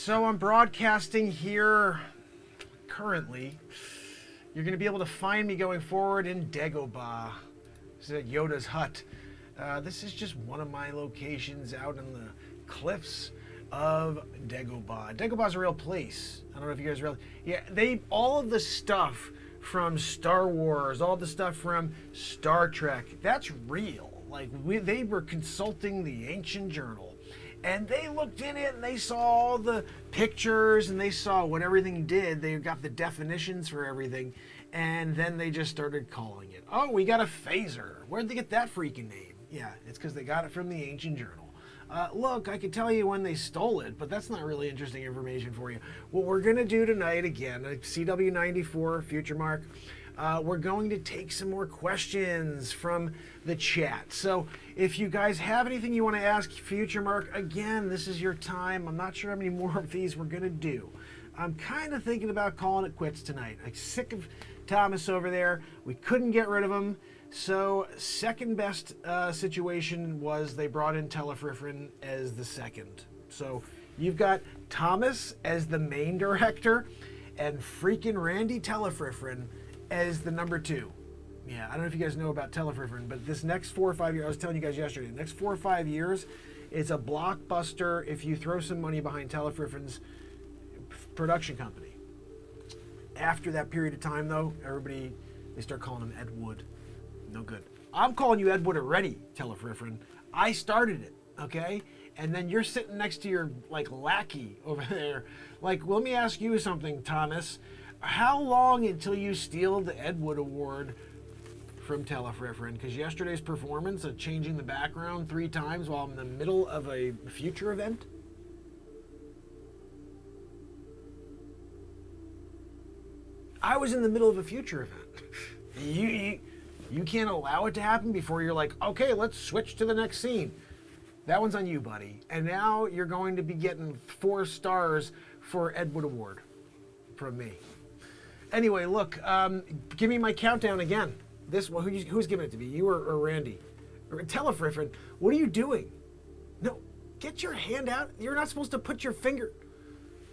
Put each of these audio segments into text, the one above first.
So I'm broadcasting here currently. You're going to be able to find me going forward in Dagobah. This is at Yoda's hut. This is just one of my locations out in the cliffs of Dagobah. Dagobah's a real place. I don't know if you guys really... Yeah, all of the stuff from Star Wars, all the stuff from Star Trek, that's real. Like, they were consulting the ancient journal. And they looked in it and they saw all the pictures and they saw what everything did. They got the definitions for everything. And then they just started calling it. Oh, we got a phaser. Where'd they get that freaking name? Yeah, it's because they got it from the ancient journal. Look, I could tell you when they stole it, but that's not really interesting information for you. What we're going to do tonight, again, CW94, FutureMark, we're going to take some more questions from the chat. So if you guys have anything you want to ask FutureMark, again, this is your time. I'm not sure how many more of these we're going to do. I'm kind of thinking about calling it quits tonight. I'm sick of Thomas over there. We couldn't get rid of him. So second best situation was they brought in Telefriffin as the second. So you've got Thomas as the main director and freaking Randy Telefriffin as the number 2. Yeah, I don't know if you guys know about Telefriffin, but this next 4 or 5 years, I was telling you guys yesterday, the next 4 or 5 years, it's a blockbuster if you throw some money behind Telefriffin's production company. After that period of time, though, they start calling him Ed Wood. No good. I'm calling you Ed Wood already, Telefriffin. I started it, okay? And then you're sitting next to your, lackey over there. Let me ask you something, Thomas. How long until you steal the Ed Wood Award from Telefriffin? Because yesterday's performance of changing the background 3 times while I'm in the middle of a future event? I was in the middle of a future event. You can't allow it to happen before you're like, okay, let's switch to the next scene. That one's on you, buddy. And now you're going to be getting 4 stars for Ed Wood Award from me. Anyway, look, give me my countdown again. This one, who's giving it to me? You or Randy? Telefriffin, what are you doing? No, get your hand out. You're not supposed to put your finger...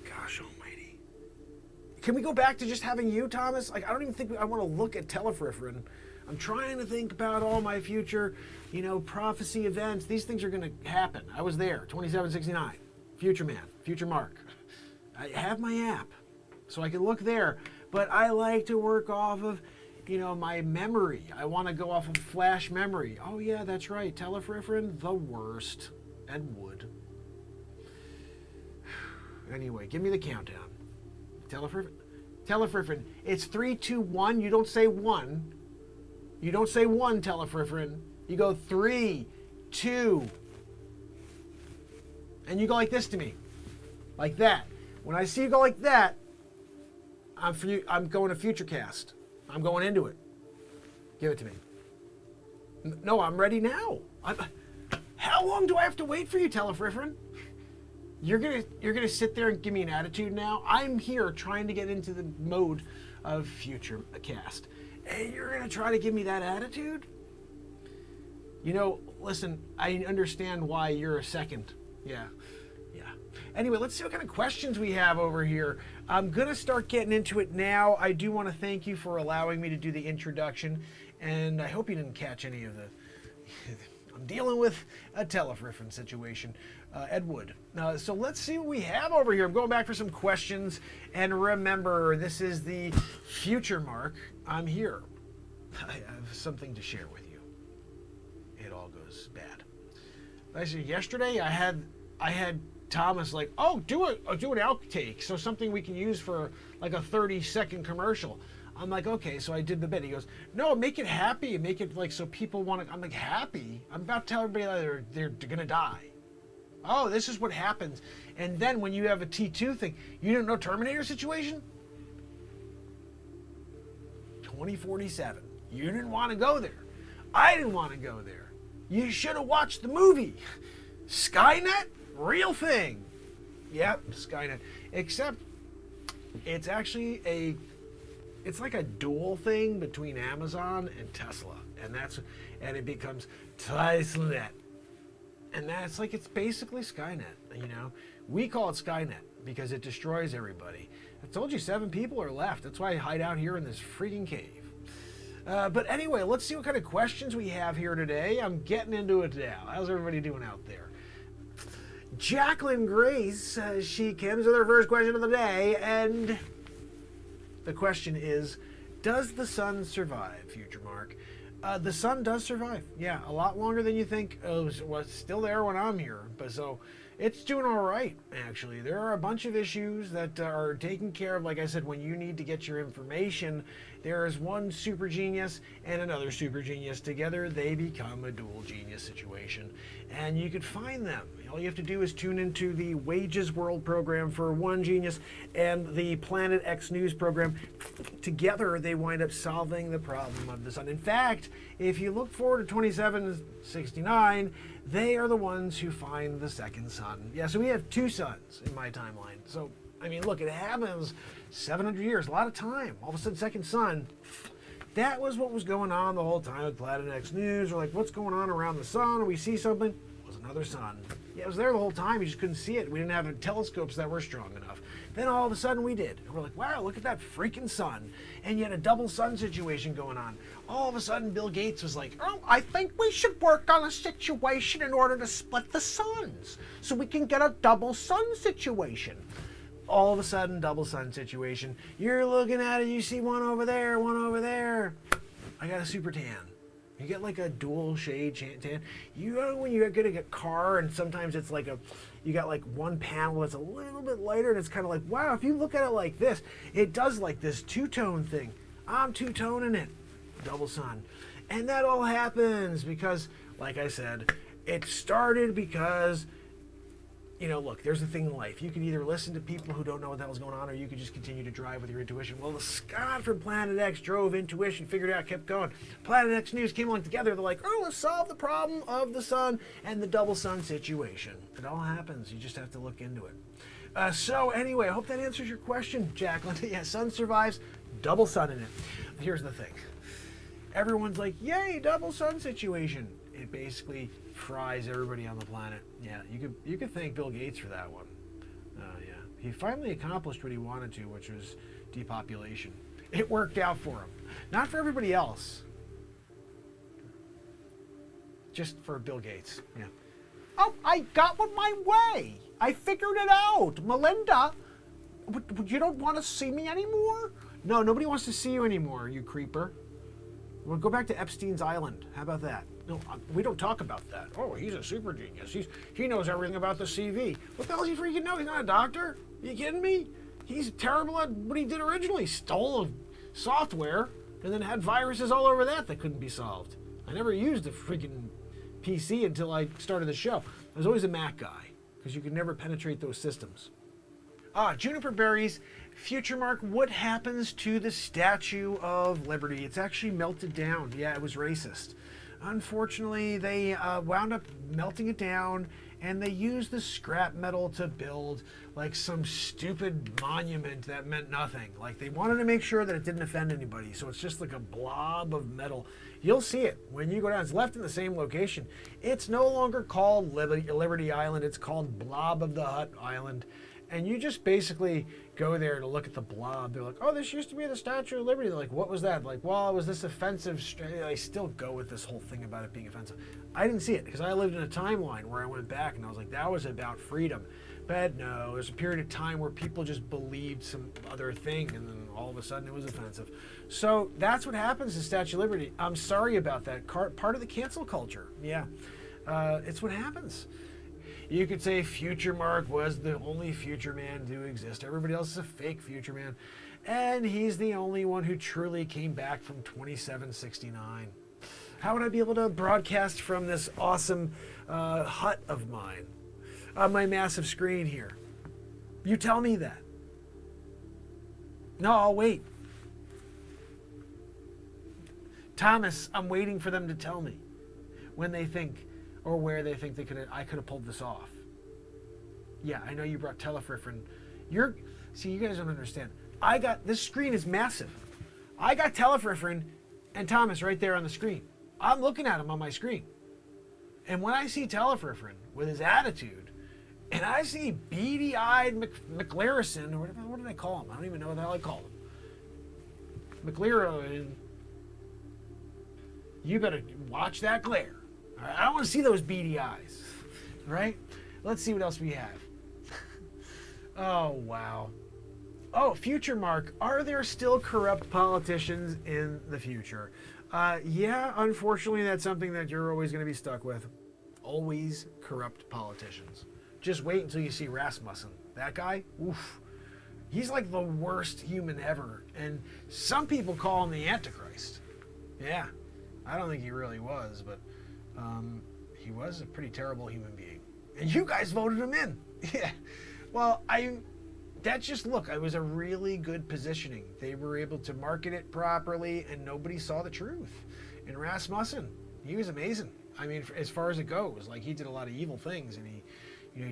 Gosh almighty. Can we go back to just having you, Thomas? I don't even think I want to look at Telefriffin. I'm trying to think about all my future, prophecy events. These things are going to happen. I was there, 2769, Future Man, FutureMark. I have my app, so I can look there. But I like to work off of, my memory. I want to go off of flash memory. Oh, yeah, that's right. Telefriffin, the worst. Ed Wood. Anyway, give me the countdown. Telefriffin, it's 3, 2, 1. You don't say 1. You don't say 1, Telefriffin. You go 3, 2. And you go like this to me. Like that. When I see you go like that, I'm going to Futurecast. I'm going into it. Give it to me. No, I'm ready now. How long do I have to wait for you, Telefriffin? You're gonna sit there and give me an attitude now? I'm here trying to get into the mode of Futurecast. And you're going to try to give me that attitude? Listen, I understand why you're a second. Yeah. Anyway, let's see what kind of questions we have over here. I'm going to start getting into it now. I do want to thank you for allowing me to do the introduction, and I hope you didn't catch any of the... I'm dealing with a Telefriffin situation. Ed Wood. So let's see what we have over here. I'm going back for some questions, and remember, this is the FutureMark. I'm here. I have something to share with you. It all goes bad. Actually, yesterday I had Thomas do an outtake, so something we can use for a 30-second commercial. I'm like, okay, so I did the bit. He goes, no, make it happy, make it so people want to. I'm like, happy? I'm about to tell everybody that they're gonna die. Oh, this is what happens. And then when you have a T2 thing, you didn't know Terminator situation? 2047. You didn't want to go there. I didn't want to go there. You should have watched the movie. Skynet? Real thing. Yep, Skynet. Except it's actually it's like a dual thing between Amazon and Tesla. And it becomes Tesla. And that's it's basically Skynet, We call it Skynet. because it destroys everybody. I told you 7 people are left. That's why I hide out here in this freaking cave. But anyway, let's see what kind of questions we have here today. I'm getting into it now. How's everybody doing out there? Jacqueline Grace, she comes with her first question of the day, and the question is, does the sun survive, FutureMark? The sun does survive. Yeah, a lot longer than you think. It was still there when I'm here, but so it's doing all right, actually. There are a bunch of issues that are taken care of. Like I said, when you need to get your information, there is one super genius and another super genius. Together, they become a dual genius situation. And you could find them. All you have to do is tune into the Wages World program for one genius and the Planet X News program. Together, they wind up solving the problem of the sun. In fact, if you look forward to 2769, they are the ones who find the second sun. Yeah, so we have 2 suns in my timeline. So, I mean, look, it happens 700 years, a lot of time. All of a sudden, second sun. That was what was going on the whole time with Planet X News. We're like, what's going on around the sun? We see something. It was another sun. Yeah, it was there the whole time. You just couldn't see it. We didn't have telescopes that were strong enough. Then all of a sudden we did. And we're like, wow, look at that freaking sun. And you had a double sun situation going on. All of a sudden Bill Gates was like, oh, I think we should work on a situation in order to split the suns so we can get a double sun situation. All of a sudden, double sun situation. You're looking at it, you see one over there, one over there. I got a super tan. You get like a dual shade tan. You know when you're getting a car and sometimes it's like you got like one panel that's a little bit lighter and it's kind of like, wow, if you look at it like this, it does like this two-tone thing. I'm two-toning it. Double sun. And that all happens because, like I said, it started because, you know, look, there's a thing in life. You can either listen to people who don't know what the hell's going on, or you can just continue to drive with your intuition. Well, the Scott from Planet X drove intuition, figured it out, kept going. Planet X News came along together. They're like, oh, let's solve the problem of the sun and the double sun situation. It all happens. You just have to look into it. So anyway, I hope that answers your question, Jacqueline. Yeah, sun survives, double sun in it. Here's the thing. Everyone's like, yay, double sun situation. It basically fries everybody on the planet. Yeah, you could thank Bill Gates for that one. Yeah, he finally accomplished what he wanted to, which was depopulation. It worked out for him, not for everybody else, just for Bill Gates. Yeah. Oh, I got one my way. I figured it out, Melinda. You don't want to see me anymore? No, nobody wants to see you anymore, you creeper. We'll go back to Epstein's Island. How about that? No, we don't talk about that. Oh, he's a super genius. He knows everything about the CV. What the hell does he freaking know? He's not a doctor. Are you kidding me? He's terrible at what he did originally. Stole software and then had viruses all over that couldn't be solved. I never used a freaking PC until I started the show. I was always a Mac guy because you could never penetrate those systems. Juniper Berries, FutureMark, what happens to the Statue of Liberty? It's actually melted down. Yeah, it was racist. Unfortunately, they wound up melting it down, and they used the scrap metal to build like some stupid monument that meant nothing. Like they wanted to make sure that it didn't offend anybody, so it's just like a blob of metal. You'll see it when you go down. It's left in the same location. It's no longer called Liberty Island. It's called Blob of the Hut Island. And you just basically go there to look at the blob. They're like, oh, this used to be the Statue of Liberty. They're like, what was that? Like, well, it was this offensive. I still go with this whole thing about it being offensive. I didn't see it because I lived in a timeline where I went back and I was like, that was about freedom. But no, there's a period of time where people just believed some other thing and then all of a sudden it was offensive. So that's what happens to Statue of Liberty. I'm sorry about that. Part of the cancel culture. Yeah, it's what happens. You could say FutureMark was the only future man to exist. Everybody else is a fake future man. And he's the only one who truly came back from 2769. How would I be able to broadcast from this awesome hut of mine on my massive screen here? You tell me that. No, I'll wait. Thomas, I'm waiting for them to tell me when they think or where they think I could have pulled this off. Yeah, I know you brought telefriffin. See, you guys don't understand. This screen is massive. I got telefriffin and Thomas right there on the screen. I'm looking at him on my screen. And when I see telefriffin with his attitude, And I see beady-eyed McLarison, or whatever, what did I call him? I don't even know what the hell I called him. McLaren, you better watch that glare. All right? I don't want to see those beady eyes. All right? Let's see what else we have. Oh, wow. Oh, FutureMark. Are there still corrupt politicians in the future? Yeah, unfortunately, that's something that you're always going to be stuck with. Always corrupt politicians. Just wait until you see Rasmussen. That guy, oof. He's like the worst human ever. And some people call him the Antichrist. Yeah, I don't think he really was, but he was a pretty terrible human being. And you guys voted him in. Yeah. Well, that's just, look, it was a really good positioning. They were able to market it properly, and nobody saw the truth. And Rasmussen, he was amazing. I mean, as far as it goes, like, he did a lot of evil things, and he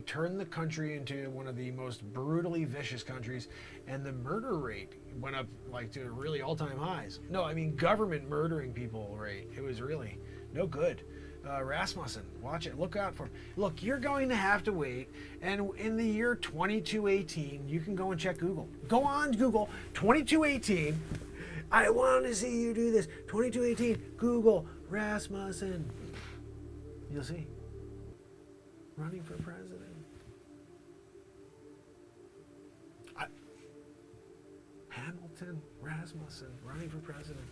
turned the country into one of the most brutally vicious countries, and the murder rate went up, like, to really all-time highs. No, I mean, government murdering people rate. It was really no good. Rasmussen, watch it. Look out for him. Look, you're going to have to wait. And in the year 2218, you can go and check Google. Go on Google, 2218. I want to see you do this. 2218, Google Rasmussen. You'll see. Running for president. Hamilton, Rasmussen, running for president.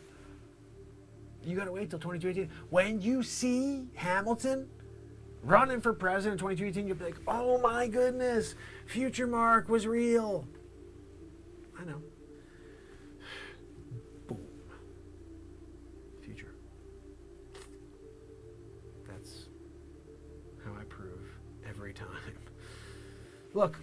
You got to wait till 2018. When you see Hamilton running for president in 2018, you'll be like, oh my goodness, FutureMark was real. I know. Boom. Future. That's how I prove every time. Look.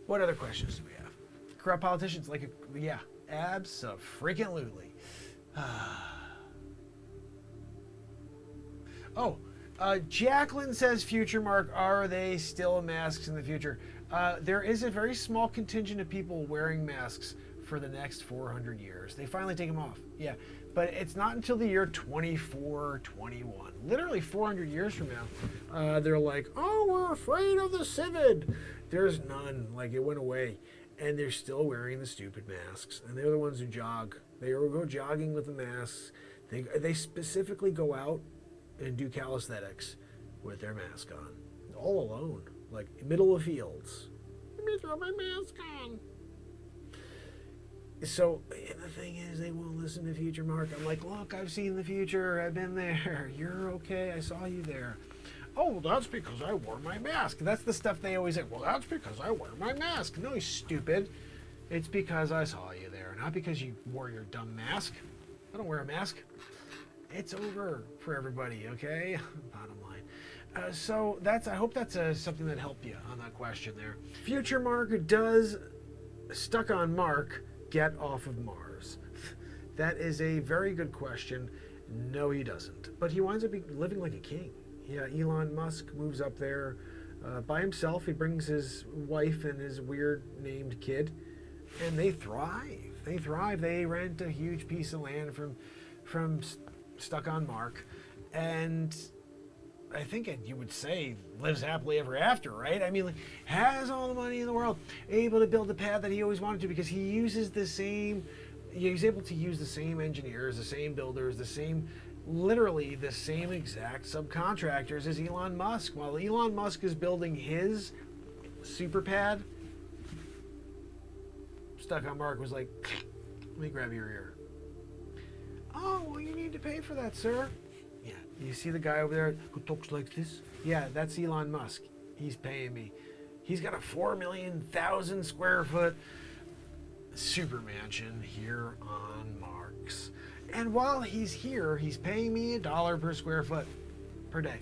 What other questions do we have? Corrupt politicians, like, yeah, abso-freaking-lutely. Jacqueline says, FutureMark, are they still masks in the future? There is a very small contingent of people wearing masks for the next 400 years. They finally take them off. Yeah, but it's not until the year 2421. Literally 400 years from now. They're like, oh, we're afraid of the civid. There's none. Like, it went away. And they're still wearing the stupid masks. And they're the ones who jog. They go jogging with the masks. They specifically go out and do calisthenics with their mask on. All alone. Like, middle of fields. Let me throw my mask on. So, and the thing is, they won't listen to FutureMark. I'm like, look, I've seen the future. I've been there. You're okay. I saw you there. Oh, that's because I wore my mask. That's the stuff they always say. Well, that's because I wear my mask. No, you stupid. It's because I saw you there, not because you wore your dumb mask. I don't wear a mask. It's over for everybody, okay? Bottom line. So I hope that's something that helped you on that question there. FutureMark, does Stuck on Mark get off of Mars? That is a very good question. No, he doesn't. But he winds up living like a king. Yeah, Elon Musk moves up there by himself. He brings his wife and his weird named kid, and they thrive. They thrive. They rent a huge piece of land from Stuck on Mark, and I think you would say lives happily ever after, right? I mean, like, has all the money in the world, able to build the pad that he always wanted to, because he uses the same. He's able to use the same engineers, the same builders, literally the same exact subcontractors as Elon Musk. While Elon Musk is building his super pad, Stuck on Mark was like, let me grab your ear. Oh, well, you need to pay for that, sir. Yeah, you see the guy over there who talks like this? Yeah, that's Elon Musk. He's paying me. He's got a 4,000,000 square foot super mansion here on Mars. And while he's here, he's paying me $1 per square foot per day.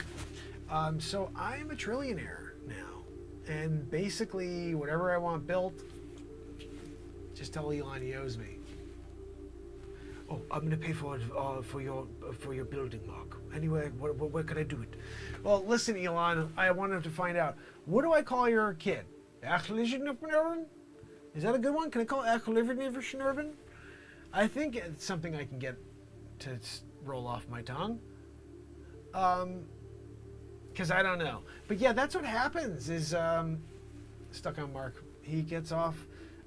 So I'm a trillionaire now. And basically, whatever I want built, just tell Elon he owes me. Oh, I'm going to pay for your building, Mark. Anyway, where can I do it? Well, listen, Elon, I wanted to find out, what do I call your kid? Is that a good one? Can I call it? I think it's something I can get to roll off my tongue. Because I don't know. But yeah, that's what happens is Stuck on Mark. He gets off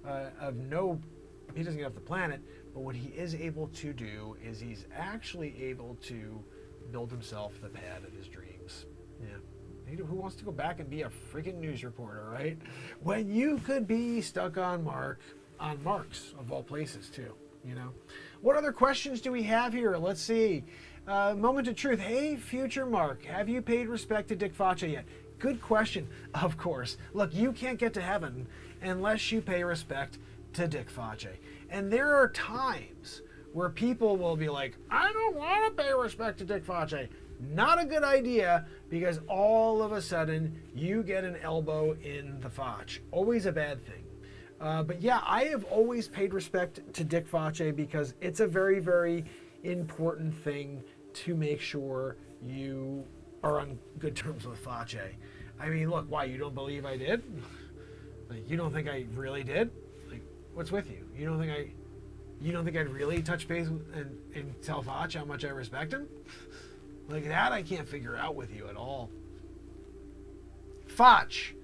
he doesn't get off the planet, but what he is able to do is he's actually able to build himself the pad of his dreams. Yeah. Who wants to go back and be a freaking news reporter, right? When you could be stuck on Mars, of all places, too. You know. What other questions do we have here? Let's see. Moment of truth. Hey, FutureMark, have you paid respect to Dick Facce yet? Good question. Of course. Look, you can't get to heaven unless you pay respect to Dick Facce. And there are times where people will be like, I don't want to pay respect to Dick Facce. Not a good idea, because all of a sudden you get an elbow in the Facce. Always a bad thing. But yeah, I have always paid respect to Dick Facce because it's a very, very important thing to make sure you are on good terms with Facce. I mean, look, why, you don't believe I did? Like, you don't think I really did? Like, what's with you? You don't think I'd really touch base and tell Facce how much I respect him? Like that I can't figure out with you at all. Facce,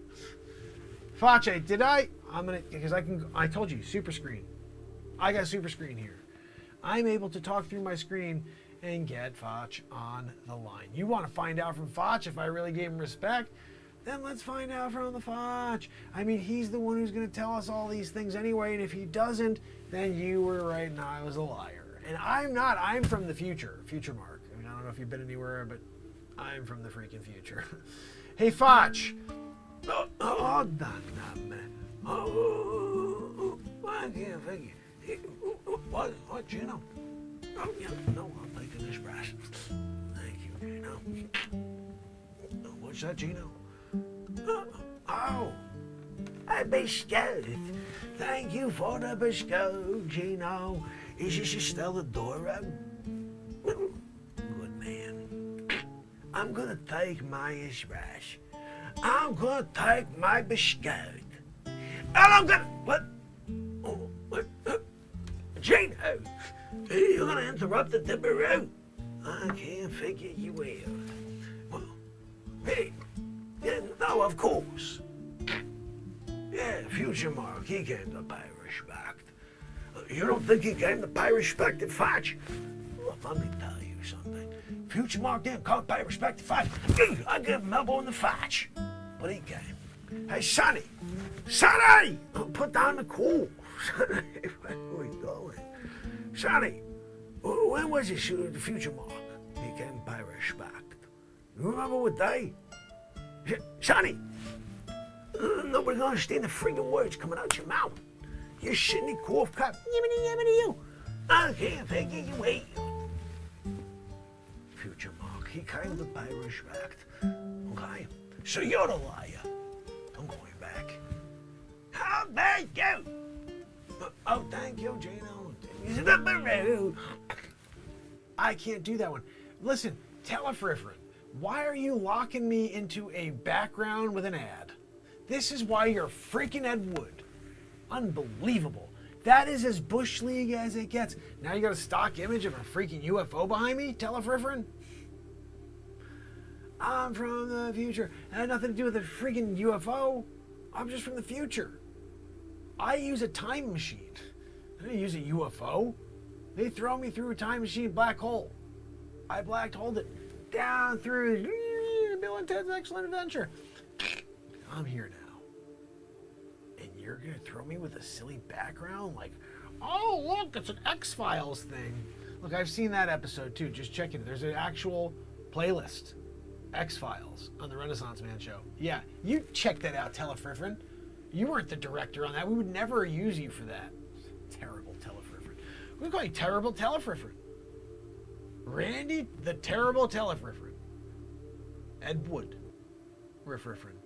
did I told you, super screen. I got a super screen here. I'm able to talk through my screen and get Facce on the line. You want to find out from Facce if I really gave him respect? Then let's find out from the Facce. I mean, he's the one who's going to tell us all these things anyway, and if he doesn't, then you were right and I was a liar. And I'm not. I'm from the future, FutureMark. I mean, I don't know if you've been anywhere, but I'm from the freaking future. Hey, Facce. Hold on a minute. I can't figure. What, Gino? Oh, yeah, no, I'll take an espresso. Thank you, Gino. What's that, Gino? Oh, a biscuit. Thank you for the biscuit, Gino. Is this still a door open? Good man. I'm gonna take my espresso. I'm gonna take my biscuit. And I'm gonna... What? Oh, what? Gino, you're gonna interrupt the dipperoo? I can't figure you out. Well, hey, yeah, no, of course. Yeah, FutureMark, he came to pay respect. You don't think he came to pay respect to Facce? Look, let me tell you something. FutureMark didn't come to pay respect to Facce. I give him elbow in the Facce. But he came. Hey, Sonny! Sonny! Put down the cool. Sonny, where are we going? Sonny, when was he shooting the FutureMark? He came to pay respect. You remember what day? Sonny! Nobody's gonna understand the friggin' words coming out your mouth. You shitty cough cup. Yimmity you. I can't figure you out. FutureMark, he came to pay respect. Okay? So you're the liar. I'm going back. How about you? Oh, thank you, Gino. I can't do that one. Listen, Telefriferin, why are you locking me into a background with an ad? This is why you're freaking Ed Wood. Unbelievable. That is as Bush League as it gets. Now you got a stock image of a freaking UFO behind me, Telefriferin? I'm from the future. It had nothing to do with the freaking UFO. I'm just from the future. I use a time machine. I don't use a UFO. They throw me through a time machine black hole. I black holed it down through Bill and Ted's Excellent Adventure. I'm here now. And you're going to throw me with a silly background? Like, oh, look, it's an X-Files thing. Look, I've seen that episode too. Just check it. There's an actual playlist. X-Files on the Renaissance Man show. Yeah, you check that out, Telefriferin. You weren't the director on that. We would never use you for that. Terrible Telefriferin. We call you Terrible Telefriferin. Randy the Terrible Telefriferin. Ed Wood. Riffriferin.